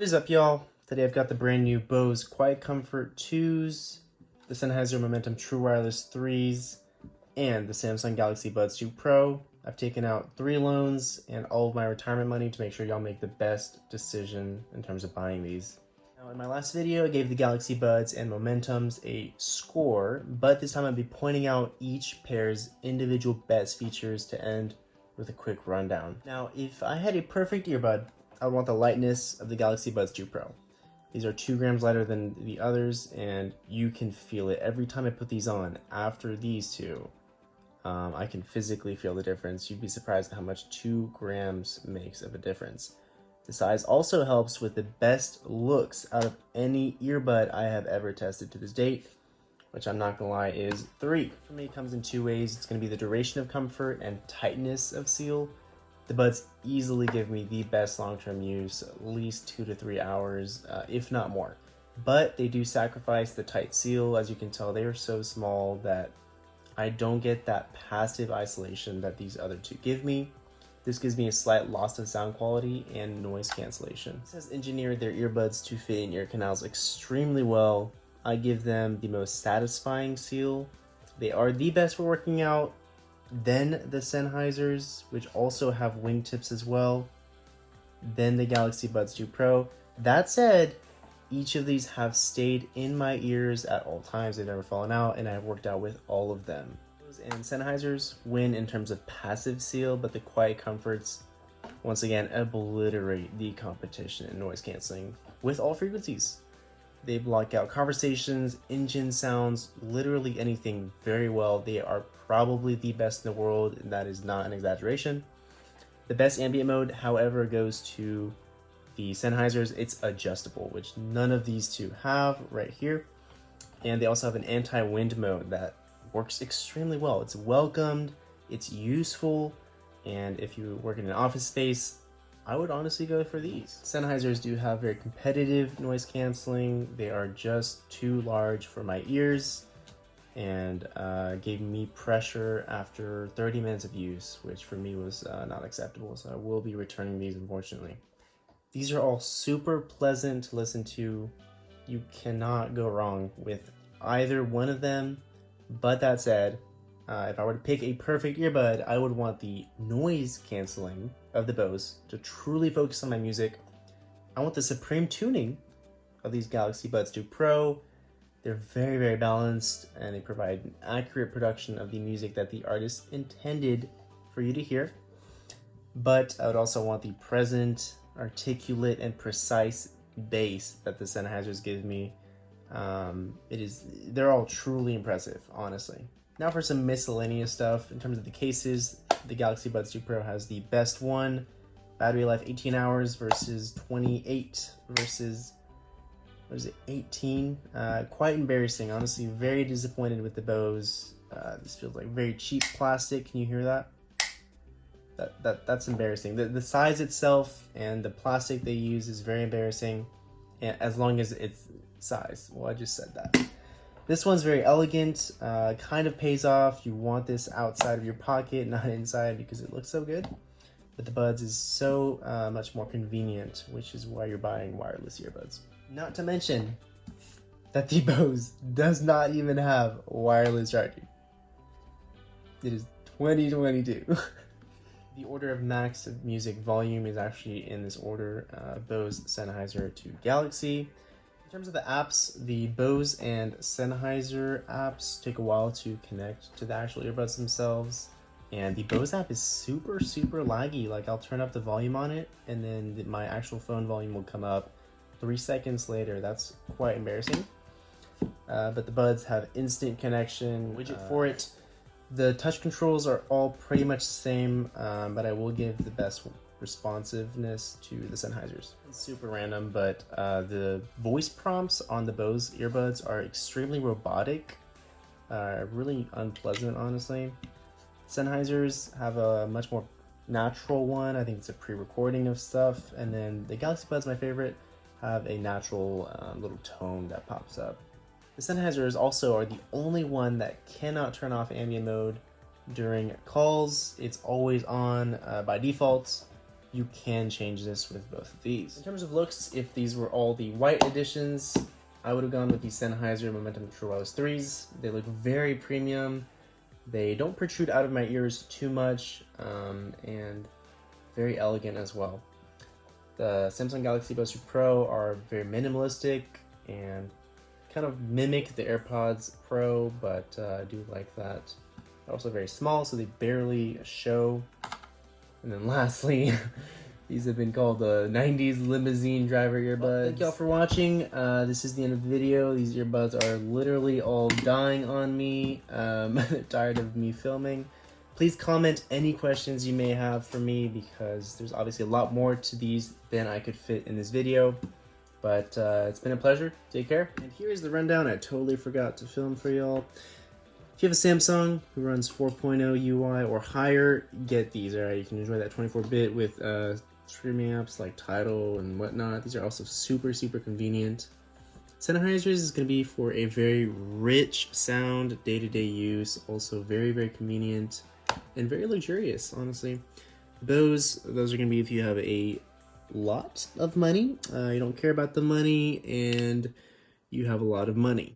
What is up, y'all? Today I've got the brand new Bose QuietComfort 2s, the Sennheiser Momentum True Wireless 3s, and the Samsung Galaxy Buds 2 Pro. I've taken out 3 loans and all of my retirement money to make sure y'all make the best decision in terms of buying these. Now, in my last video, I gave the Galaxy Buds and Momentums a score, but this time I'll be pointing out each pair's individual best features to end with a quick rundown. Now, if I had a perfect earbud, I would want the lightness of the Galaxy Buds 2 Pro. These are 2 grams lighter than the others, and you can feel it every time I put these on. After these two, I can physically feel the difference. You'd be surprised at how much 2 grams makes of a difference. The size also helps with the best looks out of any earbud I have ever tested to this date, which I'm not gonna lie is 3. For me, it comes in 2 ways. It's gonna be the duration of comfort and tightness of seal. The Buds easily give me the best long-term use, at least 2 to 3 hours, if not more. But they do sacrifice the tight seal. As you can tell, they are so small that I don't get that passive isolation that these other two give me. This gives me a slight loss of sound quality and noise cancellation. This has engineered their earbuds to fit in ear canals extremely well. I give them the most satisfying seal. They are the best for working out. Then the Sennheisers, which also have wingtips as well. Then the Galaxy Buds 2 Pro. That said, each of these have stayed in my ears at all times. They've never fallen out, and I've worked out with all of them. Bose and Sennheisers win in terms of passive seal, but the QuietComforts, once again, obliterate the competition in noise canceling with all frequencies. They block out conversations, engine sounds, literally anything very well. They are probably the best in the world, and that is not an exaggeration. The best ambient mode, however, goes to the Sennheisers. It's adjustable, which none of these two have right here. And they also have an anti-wind mode that works extremely well. It's welcomed, it's useful, and if you work in an office space, I would honestly go for these. Sennheisers do have very competitive noise canceling. They are just too large for my ears and gave me pressure after 30 minutes of use, which for me was not acceptable. So I will be returning these, unfortunately. These are all super pleasant to listen to. You cannot go wrong with either one of them. But that said, if I were to pick a perfect earbud, I would want the noise canceling of the Bose to truly focus on my music. I want the supreme tuning of these Galaxy Buds 2 Pro. They're very, very balanced, and they provide an accurate production of the music that the artist intended for you to hear. But I would also want the present, articulate, and precise bass that the Sennheisers give me. They're all truly impressive, honestly. Now for some miscellaneous stuff. In terms of the cases, the Galaxy Buds 2 Pro has the best one. Battery life 18 hours versus 28 versus, 18? Quite embarrassing, honestly. Very disappointed with the Bose. This feels like very cheap plastic. Can you hear that? That's embarrassing. The size itself and the plastic they use is very embarrassing, and as long as it's size. Well, I just said that. This one's very elegant, kind of pays off. You want this outside of your pocket, not inside, because it looks so good. But the Buds is so much more convenient, which is why you're buying wireless earbuds. Not to mention that the Bose does not even have wireless charging. It is 2022. The order of max of music volume is actually in this order, Bose, Sennheiser to Galaxy. In terms of the apps, the Bose and Sennheiser apps take a while to connect to the actual earbuds themselves. And the Bose app is super, super laggy. Like, I'll turn up the volume on it, and then my actual phone volume will come up 3 seconds later. That's quite embarrassing. But the Buds have instant connection, widget for it. The touch controls are all pretty much the same, but I will give the best responsiveness to the Sennheisers. It's super random, but the voice prompts on the Bose earbuds are extremely robotic, really unpleasant, honestly. Sennheisers have a much more natural one. I think it's a pre-recording of stuff, and then the Galaxy Buds, my favorite, have a natural little tone that pops up. The Sennheisers also are the only one that cannot turn off ambient mode during calls. It's always on by default. you can change this with both of these. In terms of looks, if these were all the white editions, I would have gone with the Sennheiser Momentum True Wireless 3s. They look very premium. They don't protrude out of my ears too much, and very elegant as well. The Samsung Galaxy Buds 2 Pro are very minimalistic and kind of mimic the AirPods Pro, but I do like that. They're also very small, so they barely show. And then lastly, these have been called the 90s limousine driver earbuds. Well, thank y'all for watching. This is the end of the video. These earbuds are literally all dying on me. They're tired of me filming. Please comment any questions you may have for me, because there's obviously a lot more to these than I could fit in this video. But it's been a pleasure. Take care. And here's the rundown I totally forgot to film for y'all. If you have a Samsung who runs 4.0 UI or higher, get these. Alright, you can enjoy that 24-bit with streaming apps like Tidal and whatnot. These are also super, super convenient. Sennheiser's is going to be for a very rich sound, day-to-day use. Also very, very convenient and very luxurious, honestly. Those are going to be if you have a lot of money, you don't care about the money, and you have a lot of money.